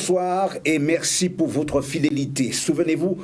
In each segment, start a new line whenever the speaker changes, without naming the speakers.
Bonsoir et merci pour votre fidélité. Souvenez-vous,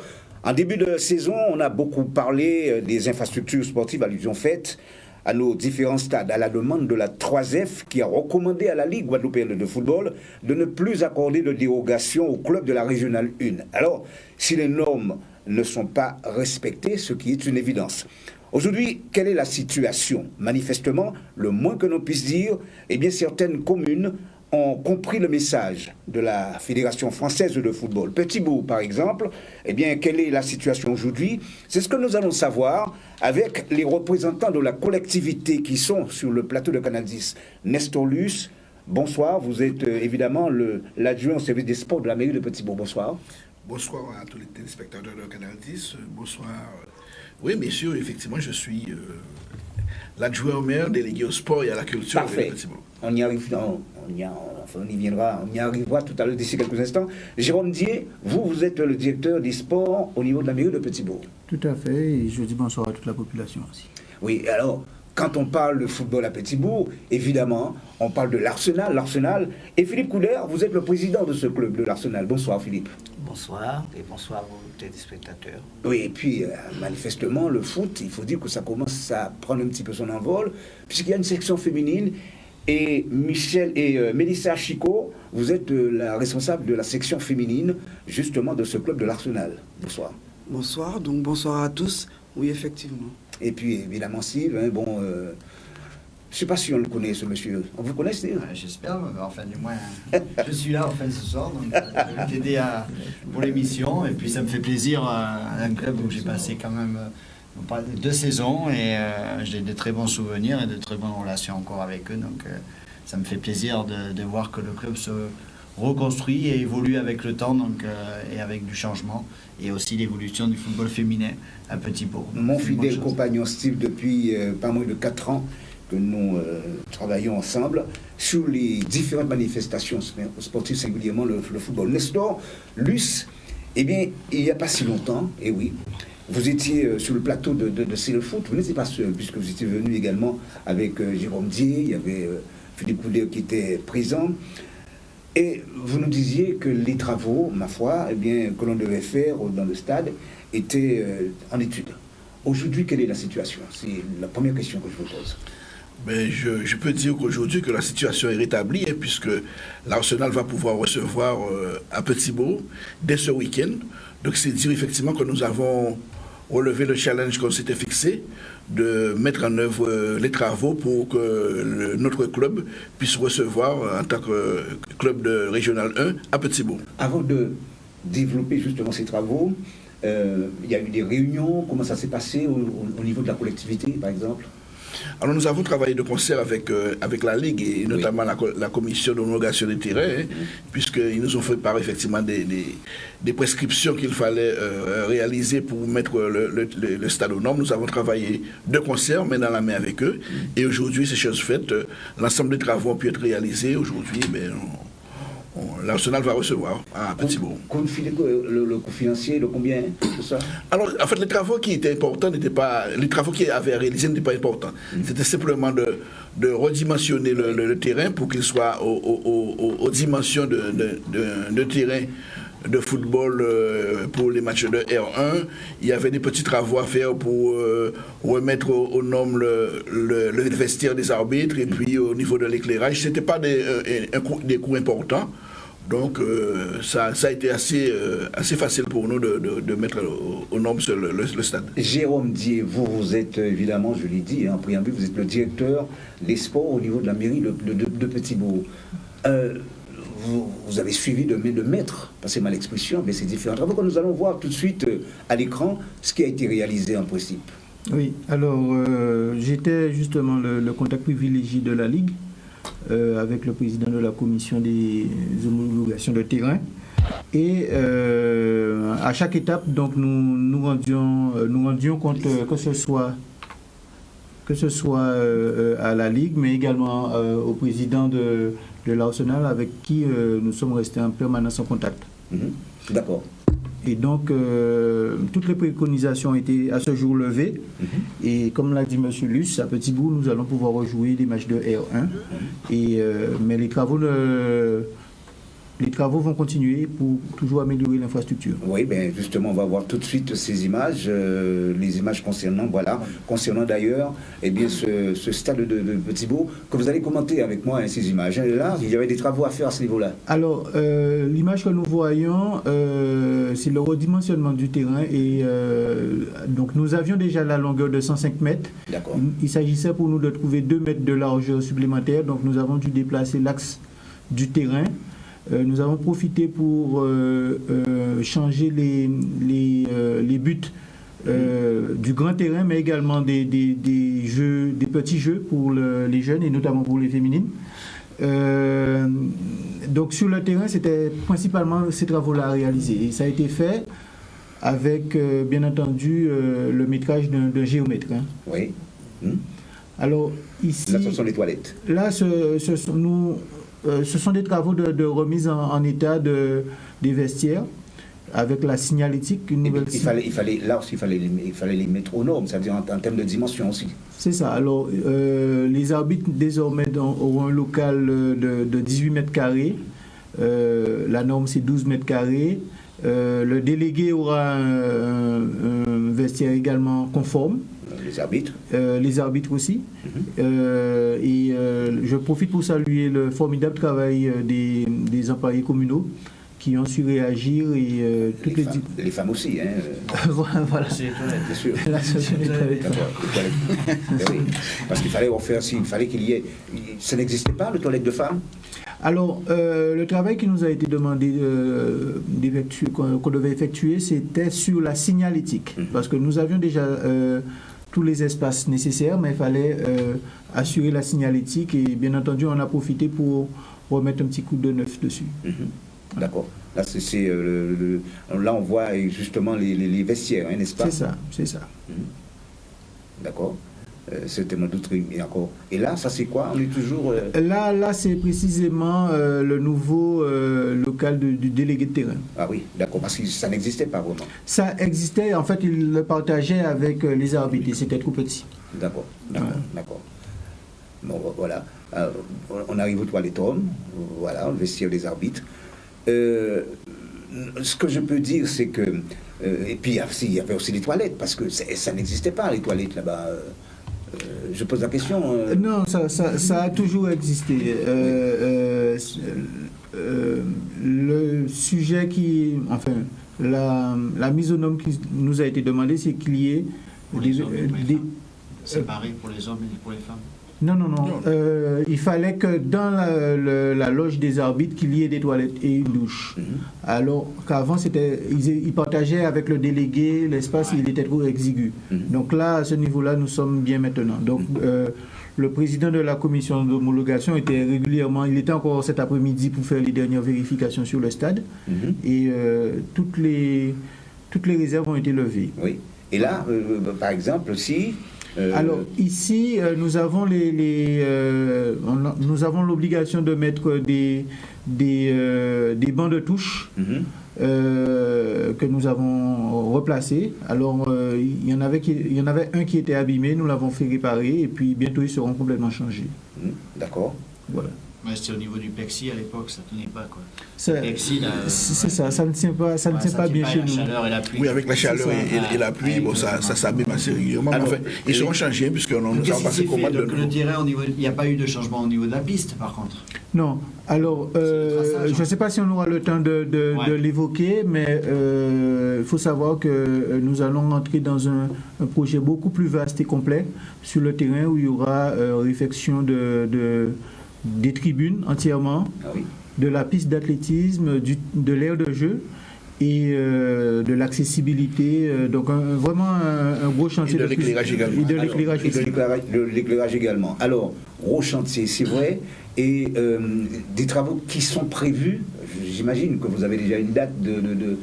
en début de saison, on a beaucoup parlé des infrastructures sportives, allusion faite à nos différents stades, à la demande de la 3F qui a recommandé à la Ligue guadeloupéenne de football de ne plus accorder de dérogation au club de la Régionale 1. Alors, si les normes ne sont pas respectées, ce qui est une évidence. Aujourd'hui, quelle est la situation? Manifestement, le moins que l'on puisse dire, eh bien, certaines communes ont compris le message de la Fédération française de football. Petit-Bourg, par exemple, eh bien, quelle est la situation aujourd'hui? C'est ce que nous allons savoir avec les représentants de la collectivité qui sont sur le plateau de Canal 10. Nestor Luce, bonsoir. Vous êtes évidemment l'adjoint au service des sports de la mairie de Petit-Bourg. Bonsoir.
Bonsoir à tous les téléspectateurs de Canal 10. Bonsoir. Oui, messieurs, effectivement, je suis l'adjoint au maire délégué au sport et à la culture.
Parfait. On y arrive, on y viendra, on y arrivera tout à l'heure d'ici quelques instants. Jérôme Dier, vous êtes le directeur des sports au niveau de la mairie de Petit-Bourg.
Tout à fait, et je dis bonsoir à toute la population aussi.
Oui, alors, quand on parle de football à Petit-Bourg, évidemment, on parle de l'Arsenal. Et Philippe Couder, vous êtes le président de ce club, de l'Arsenal. Bonsoir Philippe.
Bonsoir et bonsoir à vos téléspectateurs.
Oui, et puis manifestement, le foot, il faut dire que ça commence à prendre un petit peu son envol, puisqu'il y a une section féminine. Et Mélissa Chico, vous êtes la responsable de la section féminine, justement, de ce club de l'Arsenal. Bonsoir.
Bonsoir, donc bonsoir à tous. Oui, effectivement.
Et puis, évidemment, Sylve, je ne sais pas si on le connaît, ce monsieur. On vous connaît, Sylve?
J'espère, enfin, du moins, je suis là, enfin, ce soir, donc je vais t'aider pour l'émission. Et puis, ça me fait plaisir, un club où j'ai passé quand même 2 saisons et j'ai de très bons souvenirs et de très bonnes relations encore avec eux. Donc, ça me fait plaisir de voir que le club se reconstruit et évolue avec le temps, donc, et avec du changement, et aussi l'évolution du football féminin à Petit-Bourg.
Mon fidèle compagnon Steve, depuis pas moins de 4 ans que nous travaillons ensemble sur les différentes manifestations sportives, singulièrement le football. Nestor Luce, eh bien, il n'y a pas si longtemps, et oui, vous étiez sur le plateau de C'est le foot, vous n'étiez pas seul, puisque vous étiez venu également avec Jérôme Dier, il y avait Philippe Couder qui était présent. Et vous nous disiez que les travaux, ma foi, eh bien, que l'on devait faire dans le stade étaient en étude. Aujourd'hui, quelle est la situation? C'est la première question que je vous pose.
Mais je peux dire qu'aujourd'hui que la situation est rétablie, puisque l'Arsenal va pouvoir recevoir à Petit-Bourg dès ce week-end. Donc c'est dire effectivement que nous avons relevé le challenge qu'on s'était fixé de mettre en œuvre les travaux pour que notre club puisse recevoir en tant que club de Régional 1 à Petit-Bourg.
Avant de développer justement ces travaux, il y a eu des réunions, comment ça s'est passé au niveau de la collectivité par exemple?
Alors nous avons travaillé de concert avec la Ligue et notamment la commission d'homologation des terrains, puisqu'ils nous ont fait part effectivement des prescriptions qu'il fallait réaliser pour mettre le stade aux normes. Nous avons travaillé de concert, main dans la main avec eux. Et aujourd'hui, c'est chose faite. L'ensemble des travaux ont pu être réalisés. Aujourd'hui, l'Arsenal va recevoir à Petit-Bourg.
Le coût financier, de combien, tout ça?
Alors, en fait, les travaux qui étaient importants n'étaient pas... Les travaux qui avaient réalisés n'étaient pas importants. C'était simplement de redimensionner le terrain pour qu'il soit aux dimensions de terrain de football pour les matchs de R1. Il y avait des petits travaux à faire pour remettre aux normes le vestiaire des arbitres et puis au niveau de l'éclairage. Ce n'était pas des coûts importants. Donc ça a été assez facile pour nous de mettre aux normes le stade.
Jérôme Dier, vous êtes évidemment, je l'ai dit en préambule, vous êtes le directeur des sports au niveau de la mairie de Petit-Bourg. Vous avez suivi de maître, passez-moi l'expression, mais c'est différent. Avant que nous allons voir tout de suite à l'écran ce qui a été réalisé en principe.
Oui, alors j'étais justement le contact privilégié de la Ligue avec le président de la commission des homologations de terrain. Et à chaque étape, donc, nous rendions compte que ce soit à la Ligue, mais également au président de l'Arsenal avec qui nous sommes restés en permanence en contact.
D'accord.
Et donc, toutes les préconisations ont été à ce jour levées. Et comme l'a dit M. Luce, à Petit-Bourg, nous allons pouvoir rejouer des matchs de R1. Mais les travaux les travaux vont continuer pour toujours améliorer l'infrastructure.
Oui, ben justement, on va voir tout de suite ces images, les images concernant d'ailleurs ce stade de Petit-Bou, que vous allez commenter avec moi, ces images. Là, il y avait des travaux à faire à ce niveau-là.
Alors, l'image que nous voyons, c'est le redimensionnement du terrain. Et donc, nous avions déjà la longueur de 105 mètres.
D'accord.
Il s'agissait pour nous de trouver 2 mètres de largeur supplémentaire. Donc, nous avons dû déplacer l'axe du terrain. Nous avons profité pour changer les buts du grand terrain, mais également des petits jeux pour les jeunes et notamment pour les féminines. Donc sur le terrain, c'était principalement ces travaux-là à réaliser. Et ça a été fait avec, bien entendu, le métrage d'un géomètre. Hein.
Oui.
Alors ici...
Là, ce sont les toilettes.
Là, ce sont des travaux de remise en état des vestiaires avec la signalétique.
Il fallait les mettre aux normes, c'est-à-dire en termes de dimension aussi.
C'est ça. Alors, les arbitres désormais auront un local de 18 mètres carrés. La norme, c'est 12 mètres carrés. Le délégué aura un vestiaire également conforme. Les arbitres aussi. Et je profite pour saluer le formidable travail des employés communaux qui ont su réagir et toutes
les femmes aussi, hein.
Voilà.
C'est les toilettes,
bien sûr.
Là, ce sont les toilettes.
Oui, parce qu'il fallait qu'il y ait. Ça n'existait pas, le toilette de femmes.
Alors, le travail qui nous a été demandé qu'on devait effectuer, c'était sur la signalétique, parce que nous avions déjà tous les espaces nécessaires, mais il fallait assurer la signalétique et bien entendu, on a profité pour remettre un petit coup de neuf dessus.
D'accord. Là, là, on voit justement les vestiaires, hein, n'est-ce pas?
C'est ça.
D'accord. C'était mon doute encore. Et là, ça c'est quoi? On est toujours...
Là, c'est précisément le nouveau local du délégué de terrain.
Ah oui, d'accord, parce que ça n'existait pas vraiment.
Ça existait, en fait, il le partageait avec les arbitres et c'était trop petit.
D'accord. Bon, voilà. On arrive au toilettone, voilà, le vestiaire des arbitres. Ce que je peux dire, c'est que... et puis, il y avait aussi les toilettes, parce que ça n'existait pas, les toilettes là-bas. Je pose la question.
Non, ça a toujours existé. Le sujet la mise aux normes qui nous a été demandée, c'est qu'il y ait
séparés pour les hommes et pour les femmes.
Non. Il fallait que dans la loge des arbitres, qu'il y ait des toilettes et une douche. Alors qu'avant, ils partageaient avec le délégué l'espace, il était trop exigu. Donc là, à ce niveau-là, nous sommes bien maintenant. Donc le président de la commission d'homologation était régulièrement, il était encore cet après-midi pour faire les dernières vérifications sur le stade. Et toutes les réserves ont été levées.
Oui. Et là, par exemple, si...
Alors ici, nous avons l'obligation de mettre des bancs de touche que nous avons replacés. Alors il y en avait un qui était abîmé, nous l'avons fait réparer et puis bientôt ils seront complètement changés.
D'accord.
Voilà.
Ouais, c'était au niveau du PEXI à l'époque, ça ne tenait pas quoi.
C'est ça ne tient pas bien chez nous.
Chaleur et la pluie.
Oui, avec la chaleur et la pluie, bon, ça s'abîme assez régulièrement. Alors, enfin, ils seront changés puisque nous avons passé commande de
le terrain au niveau, il n'y a pas eu de changement au niveau de la piste, par contre.
Non. Alors, je ne sais pas si on aura le temps de l'évoquer, mais il faut savoir que nous allons entrer dans un projet beaucoup plus vaste et complet sur le terrain où il y aura réfection des tribunes entièrement, de la piste d'athlétisme, de l'aire de jeu et de l'accessibilité. Donc vraiment un gros chantier.
Et de l'éclairage également.
Et de
l'éclairage également. Alors, gros chantier, c'est vrai. Et des travaux qui sont prévus, j'imagine que vous avez déjà une date de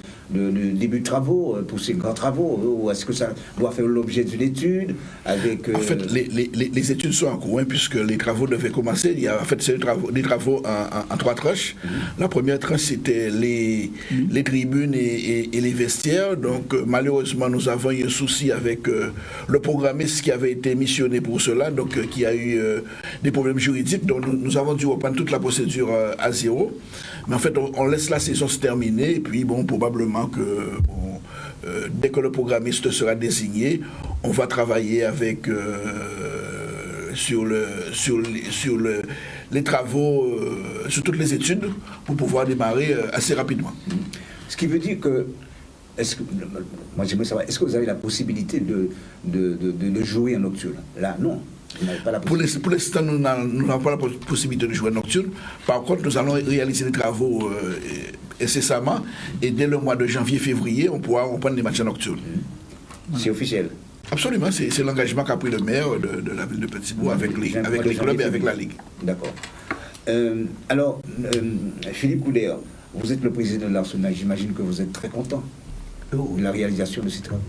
début de travaux pour ces grands travaux, ou est-ce que ça doit faire l'objet d'une étude avec...
En fait, les études sont en cours, puisque les travaux devaient commencer. Il y a en fait des travaux en 3 tranches. La première tranche, c'était les tribunes et les vestiaires. Donc, malheureusement, nous avons eu un souci avec le programmiste qui avait été missionné pour cela, donc qui a eu des problèmes juridiques. Donc nous avons dû reprendre toute la procédure à zéro. Mais en fait, on laisse la saison se terminer. Et puis, bon, probablement que dès que le programmiste sera désigné, on va travailler avec sur les travaux, sur toutes les études pour pouvoir démarrer assez rapidement.
Ce qui veut dire que, moi j'aimerais savoir, est-ce que vous avez la possibilité de jouer en nocturne? Là, non. Vous n'avez pas la possibilité.
Pour l'instant, nous n'avons pas la possibilité de jouer en nocturne. Par contre, nous allons réaliser les travaux incessamment. Et dès le mois de janvier-février, on pourra reprendre les matchs nocturnes.
C'est officiel.
Absolument, c'est l'engagement qu'a pris le maire de la ville de Petit-Bourg avec les clubs et avec la Ligue.
D'accord. Alors, Philippe Couder, vous êtes le président de l'Arsenal, j'imagine que vous êtes très content de la réalisation de ces travaux.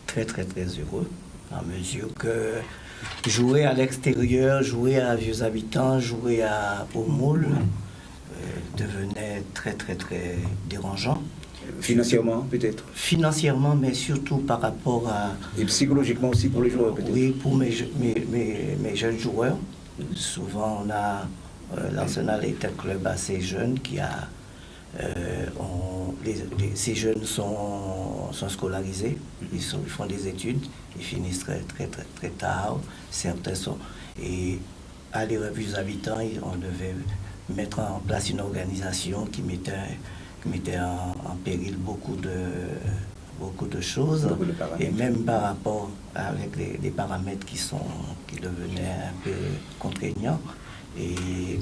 Très très très heureux, à mesure que jouer à l'extérieur, jouer à Vieux Habitants, jouer au Moule devenait très très très dérangeant.
Financièrement, peut-être.
Financièrement, mais surtout par rapport à...
Et psychologiquement aussi pour les joueurs, peut-être.
Oui, pour mes jeunes joueurs. Souvent, l'Arsenal est un club assez jeune qui a... ces jeunes sont scolarisés, ils font des études, ils finissent très, très, très, très tard. Certains sont... Et à les Vieux Habitants, on devait mettre en place une organisation qui mettait en péril beaucoup de choses, et même par rapport avec des paramètres qui devenaient un peu contraignants. Et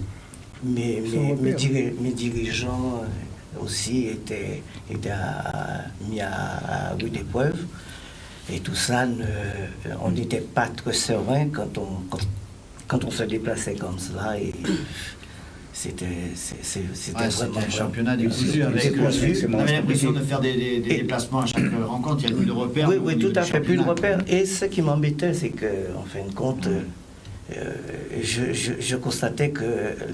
mes dirigeants aussi étaient mis à rude épreuve. Et tout ça, on n'était pas très serein quand on se déplaçait comme cela. Et c'était
vraiment un championnat décousu. On avait l'impression de faire des déplacements à chaque rencontre. Il y a plus de repères.
Oui, tout à fait, plus de repères. Et ce qui m'embêtait, c'est qu'en fin de compte, je constatais que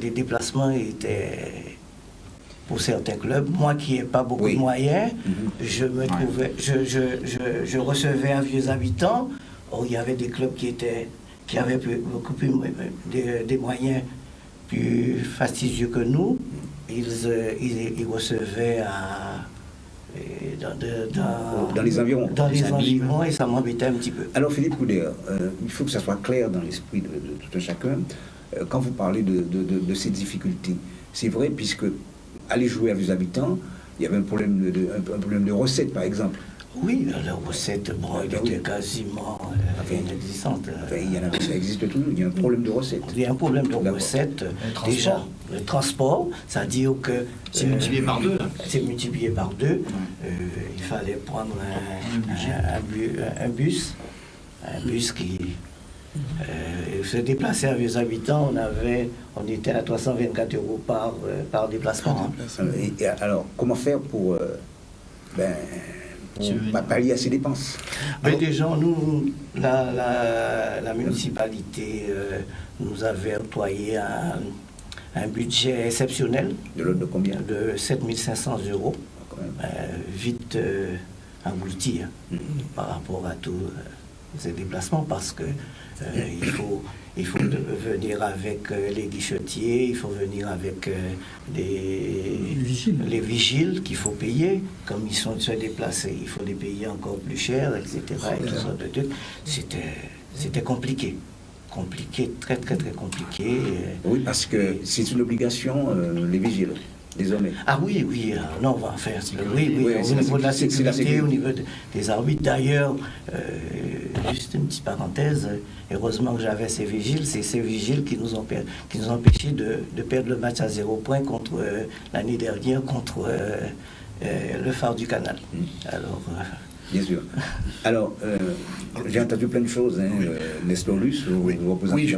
les déplacements étaient, pour certains clubs, moi qui n'ai pas beaucoup de moyens, je me trouvais, je recevais un Vieux Habitant. Or, il y avait des clubs qui avaient beaucoup plus des moyens plus fastidieux que nous. Ils recevaient
dans les environs.
Dans les environs, et ça m'embêtait un petit peu.
Alors Philippe Couder, il faut que ça soit clair dans l'esprit de tout un chacun. Quand vous parlez de ces difficultés, c'est vrai, puisque aller jouer à Vieux Habitants, il y avait un problème de recettes, par exemple.
Oui, la recette, elle était quasiment inexistante.
Ça existe toujours, il y a un problème de recettes.
Il y a un problème de recettes. Déjà, le transport, c'est-à-dire que...
C'est multiplié par deux.
C'est multiplié par deux. Il fallait prendre un bus qui... se déplacer à Vieux Habitants, on était à 324 € par déplacement.
Et alors, comment faire pour pallier à ces dépenses?
Mais déjà, nous, la municipalité nous avait octroyé un budget exceptionnel.
De l'ordre de combien?
De 7 500 €. Vite englouti par rapport à tous ces déplacements, parce que il faut venir avec les guichetiers, il faut venir avec les vigiles qu'il faut payer, comme ils sont déplacés, il faut les payer encore plus cher, etc. Et tout sortes de trucs. C'était compliqué, très très très compliqué.
Oui, parce que c'est une obligation, les vigiles. Désormais.
Ah oui, non, on va faire. Oui, au niveau de la sécurité, au niveau des arbitres. D'ailleurs, juste une petite parenthèse, heureusement que j'avais ces vigiles, c'est ces vigiles qui nous ont empêché de perdre le match à 0 point contre l'année dernière contre le Phare du Canal. Alors.
Bien sûr. Alors, j'ai entendu plein de choses, Nestor Luce,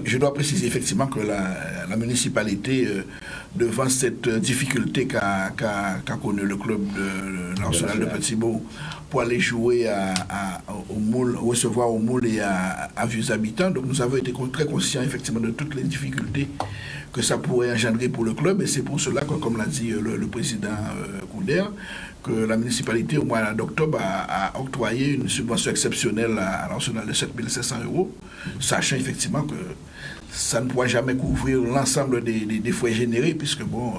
je dois préciser effectivement que la municipalité, devant cette difficulté qu'a connu le club de l'Arsenal de Petit-Bourg pour aller jouer au Moule, recevoir au Moule et à Vieux Habitants. Donc nous avons été très conscients effectivement de toutes les difficultés que ça pourrait engendrer pour le club, et c'est pour cela que, comme l'a dit le président Couder, que la municipalité au mois d'octobre a octroyé une subvention exceptionnelle à l'Arsenal de 7 500 €, sachant effectivement que ça ne pourra jamais couvrir l'ensemble des frais générés, puisque bon,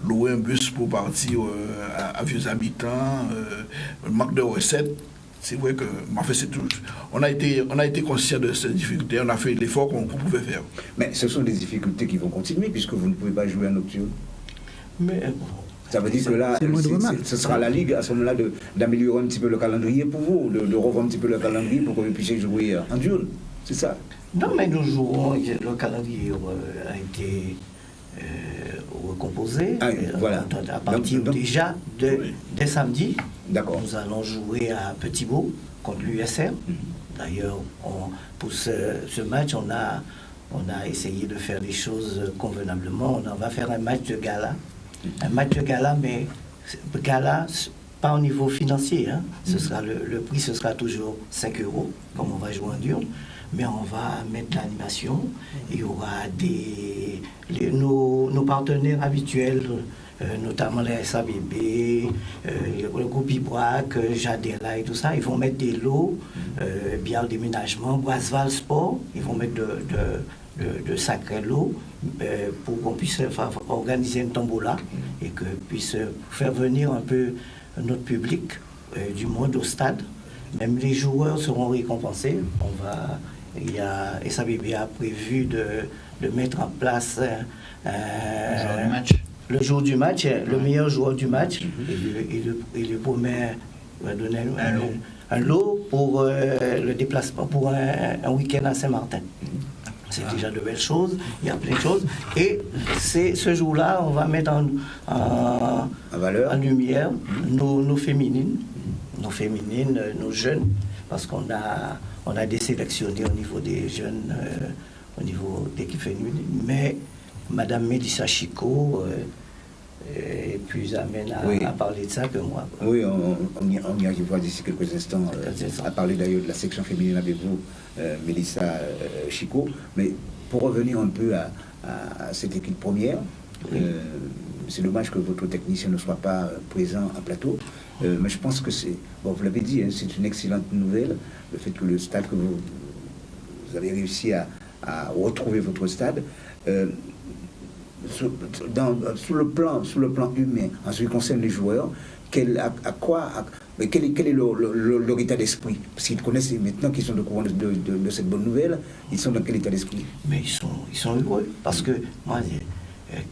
louer un bus pour partir à Vieux Habitants, manque de recettes, c'est vrai que, en fait, c'est tout. On a été conscient de ces difficultés, on a fait l'effort qu'on pouvait faire.
Mais ce sont des difficultés qui vont continuer, puisque vous ne pouvez pas jouer en nocturne.
Mais
ça veut dire que là, ce sera à la Ligue à ce moment-là d'améliorer un petit peu le calendrier pour vous, de revoir un petit peu le calendrier pour que vous puissiez jouer en diurne. C'est ça?
Non, mais nous jouons, le calendrier a été recomposé.
Voilà.
À partir déjà dès samedi,
nous
allons jouer à Petit-Beau contre l'USR. D'ailleurs, pour ce match, on a essayé de faire les choses convenablement. On va faire un match de gala. Un match de gala, mais gala pas au niveau financier. Hein. Ce sera le prix, ce sera toujours 5 €, comme on va jouer en diurne. Mais on va mettre l'animation. Il y aura nos partenaires habituels, notamment les SABB, le groupe Ibrac, Jadela et tout ça. Ils vont mettre des lots, bière de déménagement, Boisval Sport. Ils vont mettre de sacrés lots pour qu'on puisse organiser une tombola et que puisse faire venir un peu notre public du monde au stade. Même les joueurs seront récompensés. SABB a prévu de mettre en place le jour du match, le meilleur joueur du match, et le premier va donner un lot pour le déplacement, pour un week-end à Saint-Martin. C'est déjà de belles choses, il y a plein de choses. Et ce jour-là, on va mettre en lumière nos féminines, nos jeunes, parce qu'on a désélectionné au niveau des jeunes, au niveau d'équipe féminine. Mais Madame Mélissa Chico est plus amène à parler de ça que moi.
Oui, on y arrivera d'ici quelques instants à parler d'ailleurs de la section féminine avec vous, Mélissa Chico. Mais pour revenir un peu à cette équipe première, c'est dommage que votre technicien ne soit pas présent en plateau. Mais je pense que vous l'avez dit, hein, c'est une excellente nouvelle, le fait que le stade, que vous avez réussi à retrouver votre stade. Sous le plan humain, en ce qui concerne les joueurs, quel est leur état d'esprit? Parce qu'ils connaissent maintenant qu'ils sont au courant de cette bonne nouvelle, ils sont dans quel état d'esprit?
Mais ils sont heureux, parce que moi,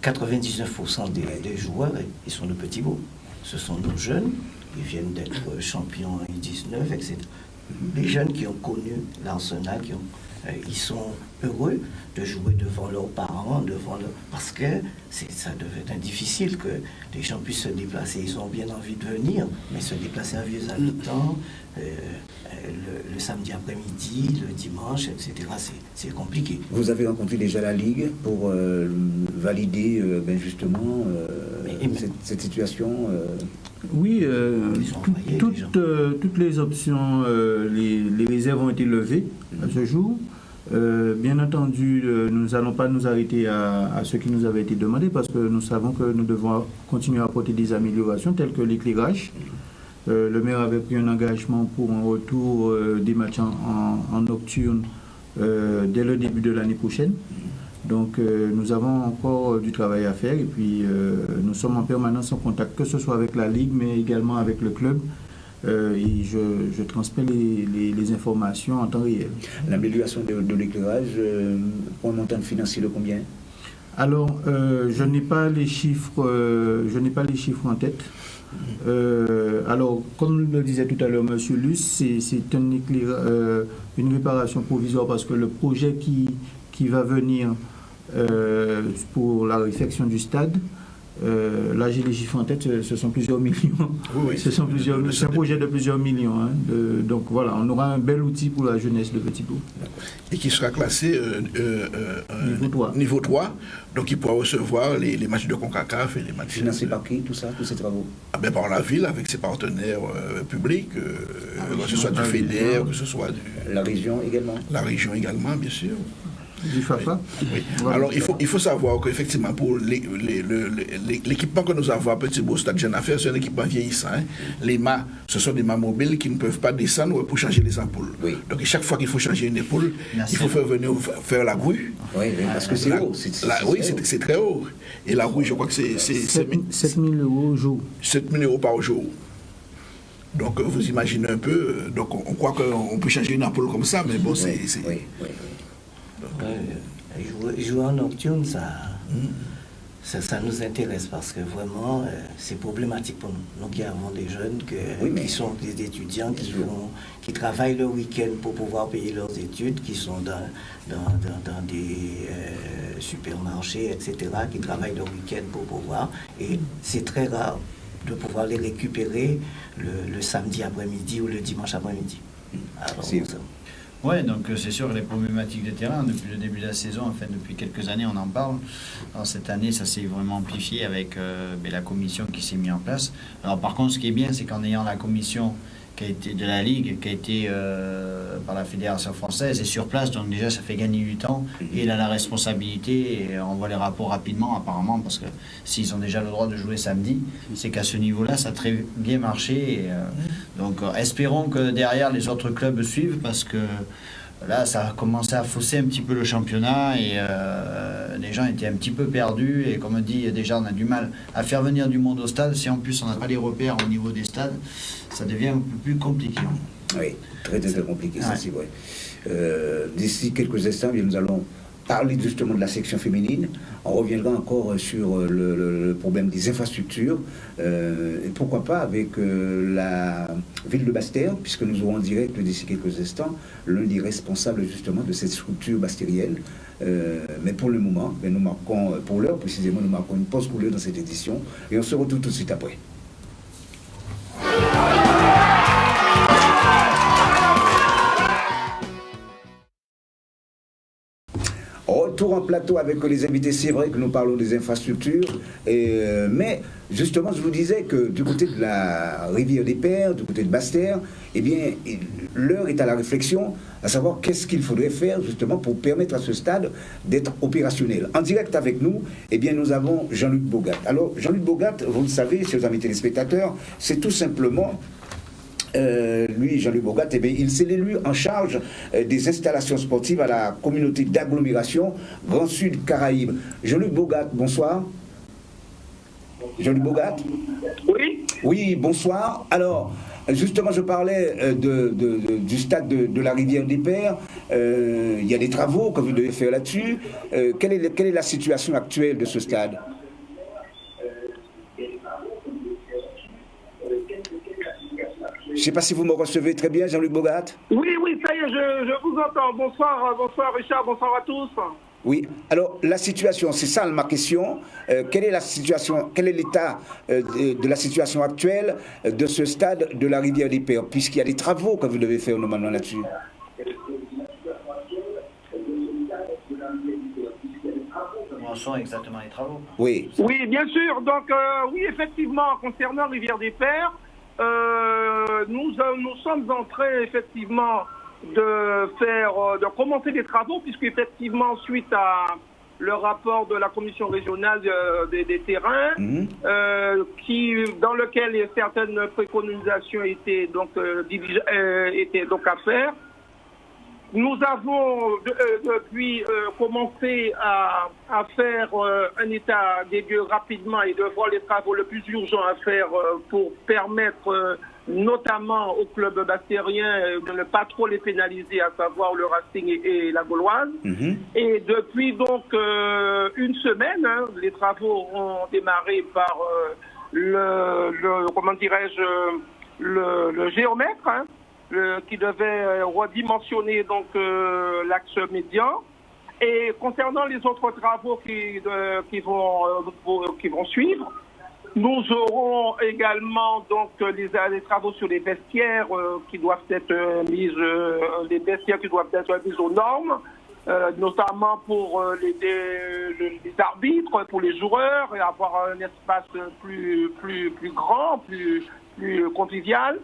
99% des joueurs, ils sont de Petit-Beau. Ce sont nos jeunes, ils viennent d'être champions en 19, etc. Les jeunes qui ont connu l'Arsenal, ils sont heureux de jouer devant leurs parents, parce que ça devait être difficile que les gens puissent se déplacer. Ils ont bien envie de venir, mais se déplacer à Vieux Habitants, le samedi après-midi, le dimanche, etc., c'est compliqué.
Vous avez rencontré déjà la Ligue pour valider justement cette situation
Oui, toutes les options, les réserves ont été levées à ce jour. Bien entendu, nous n'allons pas nous arrêter à ce qui nous avait été demandé, parce que nous savons que nous devons continuer à apporter des améliorations telles que l'éclairage. Le maire avait pris un engagement pour un retour des matchs en nocturne dès le début de l'année prochaine. Donc nous avons encore du travail à faire, et puis nous sommes en permanence en contact, que ce soit avec la Ligue, mais également avec le club. Et je transmets les informations en temps réel.
L'amélioration de l'éclairage, pour un montant financier de combien?
Alors, je n'ai pas les chiffres en tête. Alors, comme le disait tout à l'heure M. Luce, c'est une réparation provisoire, parce que le projet qui va venir pour la réfection du stade Là, j'ai les chiffres en tête, ce sont plusieurs millions.
Oui,
c'est un projet de plusieurs millions. Hein. Donc voilà, on aura un bel outil pour la jeunesse de Petit-Pau.
Et qui sera classé niveau 3. Donc il pourra recevoir les matchs de CONCACAF et les matchs...
Financé par qui, tout ça, tous ces travaux?
Par la ville, avec ses partenaires publics, que ce soit du FEDER, que ce soit
la région également.
La région également, bien sûr.
Du FAFA.
Oui. Voilà. Alors, il faut savoir qu'effectivement, pour l'équipement que nous avons à Petit-Pau, Stade Jeune Affaires, c'est un équipement vieillissant. Hein. Les mâts, ce sont des mâts mobiles qui ne peuvent pas descendre pour changer les ampoules. Oui. Donc, chaque fois qu'il faut changer une épaule, il faut faire la grue.
Oui, parce que c'est haut.
Oui, c'est très haut. Et la grue, je crois que c'est
7 000 € au jour.
7 000 € par jour. Donc, vous imaginez un peu. Donc, on croit qu'on peut changer une ampoule comme ça, mais bon, c'est...
Oui.
Jouer en nocturne, ça nous intéresse parce que vraiment, c'est problématique pour nous. Nous qui avons des jeunes qui sont des étudiants qui travaillent le week-end pour pouvoir payer leurs études, qui sont dans des supermarchés, etc., qui travaillent le week-end pour pouvoir. Et c'est très rare de pouvoir les récupérer le samedi après-midi ou le dimanche après-midi.
Oui, donc c'est sûr que les problématiques de terrain, depuis le début de la saison, enfin depuis quelques années, on en parle. Alors cette année, ça s'est vraiment amplifié avec la commission qui s'est mise en place. Alors par contre, ce qui est bien, c'est qu'en ayant la commission qui a été de la Ligue, qui a été par la Fédération française, et sur place, donc déjà ça fait gagner du temps, et il a la responsabilité, et on voit les rapports rapidement apparemment, parce que s'ils ont déjà le droit de jouer samedi, c'est qu'à ce niveau-là, ça a très bien marché, et, donc espérons que derrière les autres clubs suivent, parce que là ça a commencé à fausser un petit peu le championnat, et les gens étaient un petit peu perdus, et comme on dit, déjà on a du mal à faire venir du monde au stade, si en plus on n'a pas les repères au niveau des stades, ça devient un peu plus compliqué.
Oui, très compliqué, ça c'est vrai. D'ici quelques instants, nous allons parler justement de la section féminine. On reviendra encore sur le problème des infrastructures, et pourquoi pas avec la ville de Basse-Terre, puisque nous aurons en direct d'ici quelques instants l'un des responsables justement de cette structure bastérienne. Mais pour le moment, nous marquons, pour l'heure précisément, nous marquons une pause couleur dans cette édition, et on se retrouve tout de suite après. Retour en plateau avec les invités, c'est vrai que nous parlons des infrastructures, mais justement je vous disais que du côté de la rivière des Pères, du côté de Basse-Terre, eh bien l'heure est à la réflexion, à savoir qu'est-ce qu'il faudrait faire justement pour permettre à ce stade d'être opérationnel. En direct avec nous, eh bien nous avons Jean-Luc Bogat. Alors Jean-Luc Bogat, vous le savez, chers amis téléspectateurs, c'est tout simplement... lui, Jean-Luc Bogat, il s'est l'élu en charge des installations sportives à la communauté d'agglomération Grand Sud Caraïbes. Jean-Luc Bogat, bonsoir. Jean-Luc Bogat?
Oui.
Oui, bonsoir. Alors, justement, je parlais du stade de la rivière des Pères. Il y a des travaux que vous devez faire là-dessus. Quelle est la situation actuelle de ce stade? Je ne sais pas si vous me recevez très bien, Jean-Luc Bogat.
Oui, ça y est, je vous entends. Bonsoir Richard, bonsoir à tous.
Oui, alors la situation, c'est ça ma question. Quelle est la situation, quel est l'état de la situation actuelle de ce stade de la rivière des Pères, puisqu'il y a des travaux que vous devez faire normalement là-dessus?
Où sont exactement les travaux?
Oui.
Oui, bien sûr. Donc, oui, effectivement, concernant rivière des Pères, nous sommes en train effectivement de commencer des travaux, puisque effectivement suite à le rapport de la commission régionale des terrains, dans lequel certaines préconisations étaient donc à faire. Nous avons depuis commencé à faire un état des lieux rapidement et de voir les travaux le plus urgents à faire pour permettre notamment aux clubs bastériens de ne pas trop les pénaliser, à savoir le Racing et la Gauloise. Et depuis donc une semaine, les travaux ont démarré par comment dirais-je, le géomètre, qui devait redimensionner donc l'axe médian. Et concernant les autres travaux qui vont suivre, nous aurons également donc les travaux sur les vestiaires qui doivent être mises aux normes, notamment pour les arbitres, pour les joueurs, et avoir un espace plus grand, plus convivial.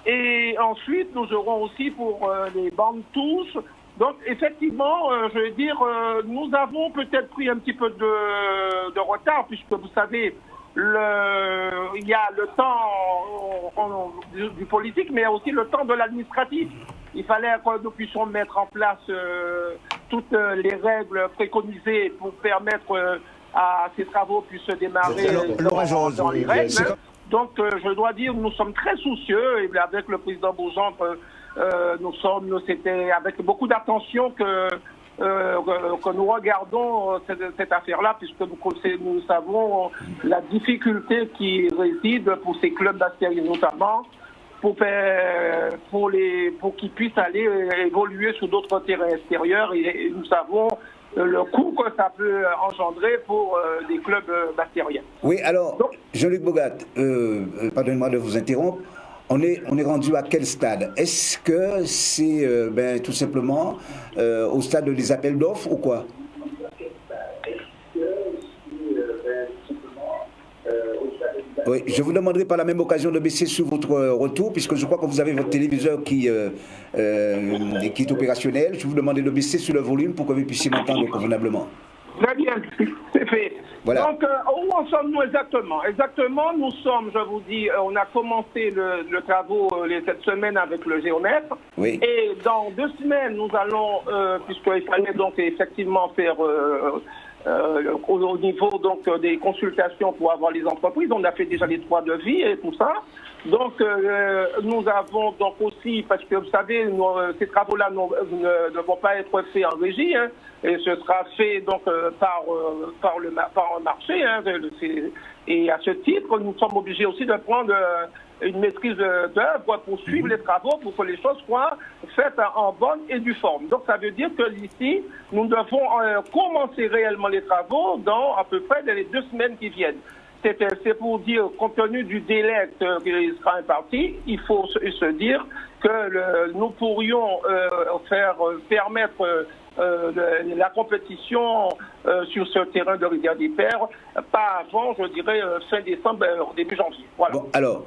Et ensuite, nous aurons aussi pour les bandes touches. Donc, effectivement, je veux dire, nous avons peut-être pris un petit peu de retard, puisque vous savez, il y a le temps du politique, mais il y a aussi le temps de l'administratif. Il fallait que nous puissions mettre en place toutes les règles préconisées pour permettre à ces travaux puissent se démarrer dans les règles. Donc, je dois dire, nous sommes très soucieux, et avec le président Bourgendre, c'était avec beaucoup d'attention que nous regardons cette affaire-là, puisque nous savons la difficulté qui réside pour ces clubs bastériens notamment, pour qu'ils puissent aller évoluer sur d'autres terrains extérieurs, et nous savons le coût que ça peut engendrer pour des clubs bastériens.
Oui, alors, Jean-Luc Bogat, pardonnez-moi de vous interrompre. On est rendu à quel stade? Est-ce que c'est tout simplement au stade des appels d'offres ou quoi? Oui, je vous demanderai par la même occasion de baisser sur votre retour, puisque je crois que vous avez votre téléviseur qui est opérationnel. Je vous demanderai de baisser sur le volume pour que vous puissiez m'entendre convenablement.
Très bien, c'est fait.
Voilà.
Donc, où en sommes-nous exactement? Exactement, nous sommes, je vous dis, on a commencé le travaux cette semaine avec le géomètre.
Oui.
Et dans 2 semaines, nous allons, puisqu'il fallait donc effectivement faire au niveau donc des consultations pour avoir les entreprises, on a fait déjà les 3 devis et tout ça. Donc, nous avons donc aussi, parce que vous savez, ces travaux-là ne vont pas être faits en régie, hein, et ce sera fait donc par un marché. Hein, et à ce titre, nous sommes obligés aussi de prendre une maîtrise d'œuvre pour suivre les travaux, pour que les choses soient faites en bonne et due forme. Donc, ça veut dire que ici, nous devons commencer réellement les travaux dans à peu près les 2 semaines qui viennent. C'est pour dire, compte tenu du délai qui sera imparti, il faut se dire que nous pourrions permettre la compétition sur ce terrain de Rivière-des-Pères, pas avant, je dirais, fin décembre, début janvier. Voilà.
Bon, alors,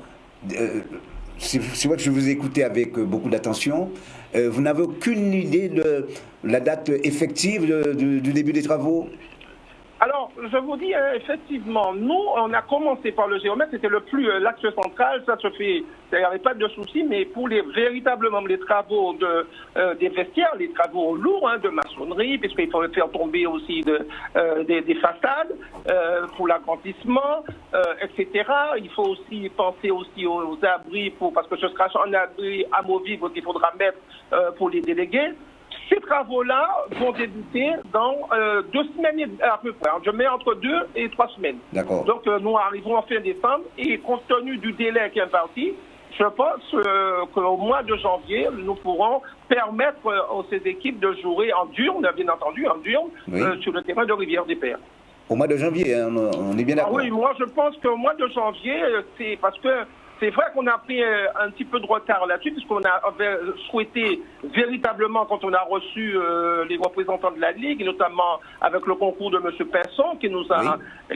c'est vrai que je vous ai écouté avec beaucoup d'attention. Vous n'avez aucune idée de la date effective du début des travaux?
Alors, je vous dis, effectivement, nous, on a commencé par le géomètre, c'était l'axe central, ça se fait, il n'y avait pas de souci, mais pour véritablement les travaux des vestiaires, les travaux lourds, hein, de maçonnerie, puisqu'il faut faire tomber aussi des façades, pour l'agrandissement, etc. Il faut aussi penser aussi aux abris, parce que ce sera un abri amovible qu'il faudra mettre pour les délégués. Ces travaux-là vont débuter dans 2 semaines à peu près. Je mets entre 2 et 3 semaines.
D'accord.
Donc nous arrivons en fin décembre et compte tenu du délai qui est imparti, je pense qu'au mois de janvier, nous pourrons permettre à ces équipes de jouer en diurne, bien entendu, oui, sur le terrain de Rivière-des-Pères.
Au mois de janvier, hein, on est bien d'accord.
Oui, moi je pense qu'au mois de janvier, c'est parce que c'est vrai qu'on a pris un petit peu de retard là-dessus, puisqu'on avait souhaité véritablement, quand on a reçu les représentants de la Ligue, et notamment avec le concours de M. Pinson,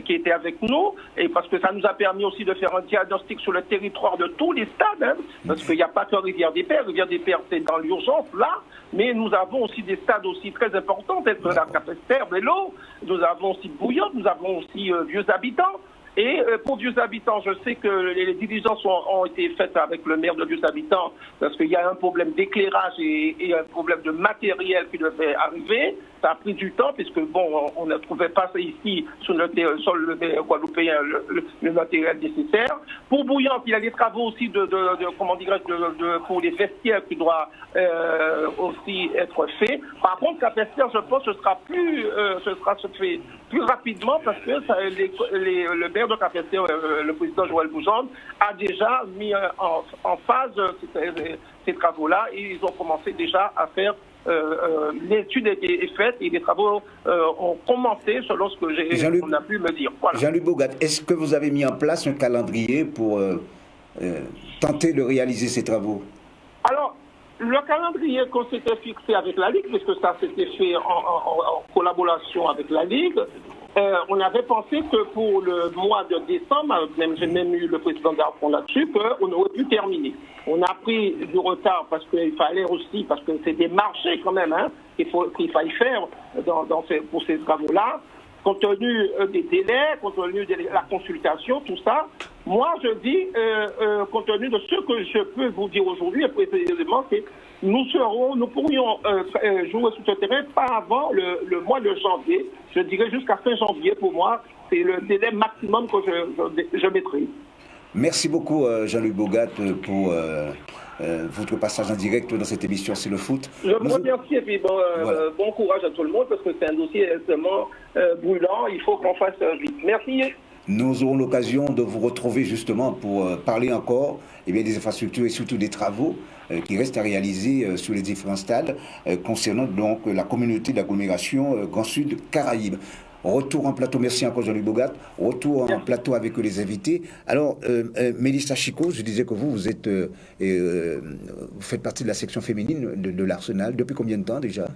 qui était avec nous, et parce que ça nous a permis aussi de faire un diagnostic sur le territoire de tous les stades, hein, parce qu'il n'y a pas que Rivière-des-Pères. Rivière-des-Pères, c'est dans l'urgence, là, mais nous avons aussi des stades aussi très importants, tels que la Capesterre, Vélo, nous avons aussi Bouillon, nous avons aussi Vieux Habitants. Et pour Vieux Habitants, je sais que les diligences ont été faites avec le maire de Vieux Habitants parce qu'il y a un problème d'éclairage et un problème de matériel qui devait arriver. Ça a pris du temps puisque, bon, on ne trouvait pas ici sur le sol guadeloupéen le matériel nécessaire. Pour Bouillante, il y a des travaux aussi pour les vestiaires qui doivent aussi être faits. Par contre, Capesterre, je pense que ce sera fait plus rapidement parce que le maire de Capesterre, le président Joël Bougendre, a déjà mis en phase ces travaux-là et ils ont commencé déjà à faire l'étude est faite et les travaux ont commencé selon ce que on a pu me dire. Voilà.
Jean-Luc Bogat, est-ce que vous avez mis en place un calendrier pour tenter de réaliser ces travaux?
Alors, le calendrier qu'on s'était fixé avec la Ligue, puisque ça s'était fait en collaboration avec la Ligue, on avait pensé que pour le mois de décembre, j'ai même eu le président d'Arfon là-dessus, qu'on aurait pu terminer. On a pris du retard parce qu'il fallait aussi, parce que c'est des marchés quand même, qu'il faille faire pour ces travaux-là, compte tenu des délais, compte tenu de la consultation, tout ça. Moi, je dis, compte tenu de ce que je peux vous dire aujourd'hui, et précisément, c'est nous pourrions jouer sur ce terrain pas avant le mois de janvier. Je dirais jusqu'à fin janvier, pour moi, c'est le délai maximum que je maîtrise.
Merci beaucoup, Jean-Luc Bogat, pour votre passage en direct dans cette émission C'est le foot.
Je vous remercie et puis bon courage à tout le monde parce que c'est un dossier extrêmement brûlant. Il faut qu'on fasse vite. Merci.
Nous aurons l'occasion de vous retrouver justement pour parler encore des infrastructures et surtout des travaux qui restent à réaliser sur les différents stades concernant donc la communauté d'agglomération Grand Sud Caraïbes. Retour en plateau, merci encore Jean-Luc Bogat. Retour en plateau avec les invités. Alors, Mélissa Chico, je disais que vous faites partie de la section féminine de l'Arsenal. Depuis combien de temps déjà?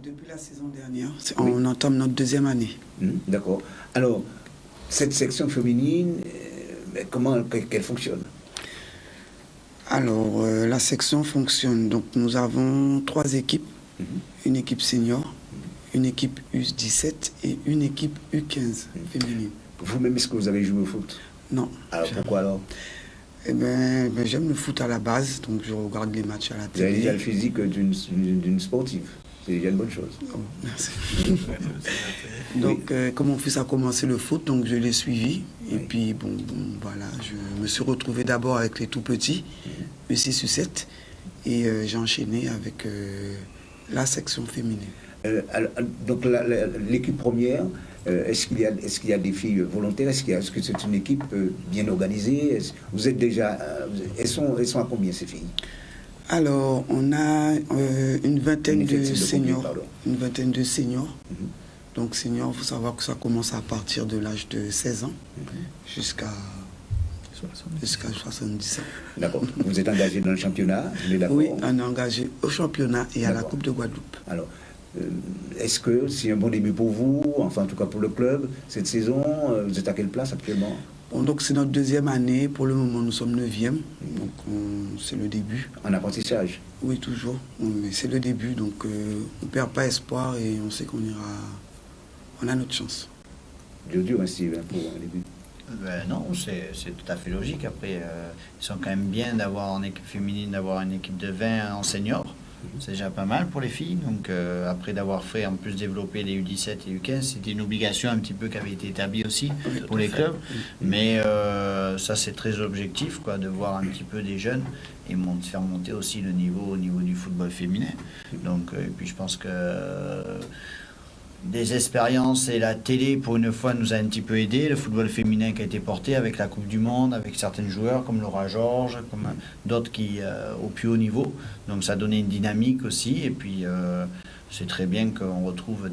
Depuis la saison dernière. On entame notre deuxième année.
D'accord. Alors, cette section féminine, comment qu'elle fonctionne?
Alors, la section fonctionne. Donc, nous avons 3 équipes. Une équipe senior, une équipe U17 et une équipe U15 féminine.
Vous-même, est-ce que vous avez joué au foot?
Non.
Alors, pourquoi alors?
Eh ben, j'aime le foot à la base, donc je regarde les matchs à la télé.
Vous avez déjà le physique d'une sportive. C'est déjà une bonne chose.
Oh, merci. Donc, comme mon fils a commencé le foot, donc je l'ai suivi. Et puis, voilà, je me suis retrouvé d'abord avec les tout petits, U6, U7, et j'ai enchaîné avec la section féminine.
Donc, l'équipe première, est-ce qu'il y a des filles volontaires? Est-ce que c'est une équipe bien organisée? Vous êtes déjà... elles sont à combien, ces filles?
Alors, on a une vingtaine de seniors. Une vingtaine de seniors. Donc, seniors, il faut savoir que ça commence à partir de l'âge de 16 ans jusqu'à 70 ans.
D'accord. Vous êtes engagé dans le championnat?
Oui, on est engagé au championnat et à la Coupe de Guadeloupe.
Alors, est-ce que c'est un bon début pour vous, enfin en tout cas pour le club, cette saison? Vous êtes à quelle place actuellement?
Bon, donc c'est notre deuxième année. Pour le moment, nous sommes 9e. Donc c'est le début.
En apprentissage? Oui,
toujours. Mais c'est le début. Donc on ne perd pas espoir et on sait qu'on ira... On a notre chance.
Dur, Steve, pour un début.
Non, c'est tout à fait logique. Après, ils sont quand même bien d'avoir en équipe féminine, d'avoir une équipe de 20 en senior. C'est déjà pas mal pour les filles. Donc après d'avoir fait en plus développer les U17 et U15, c'était une obligation un petit peu qui avait été établie aussi pour les clubs. Mais ça c'est très objectif quoi, de voir un petit peu des jeunes et faire monter aussi le niveau au niveau du football féminin. Donc et puis je pense que des expériences et la télé pour une fois nous a un petit peu aidé, le football féminin qui a été porté avec la Coupe du Monde, avec certains joueurs comme Laura Georges, comme d'autres qui au plus haut niveau, donc ça a donné une dynamique aussi et puis c'est très bien qu'on retrouve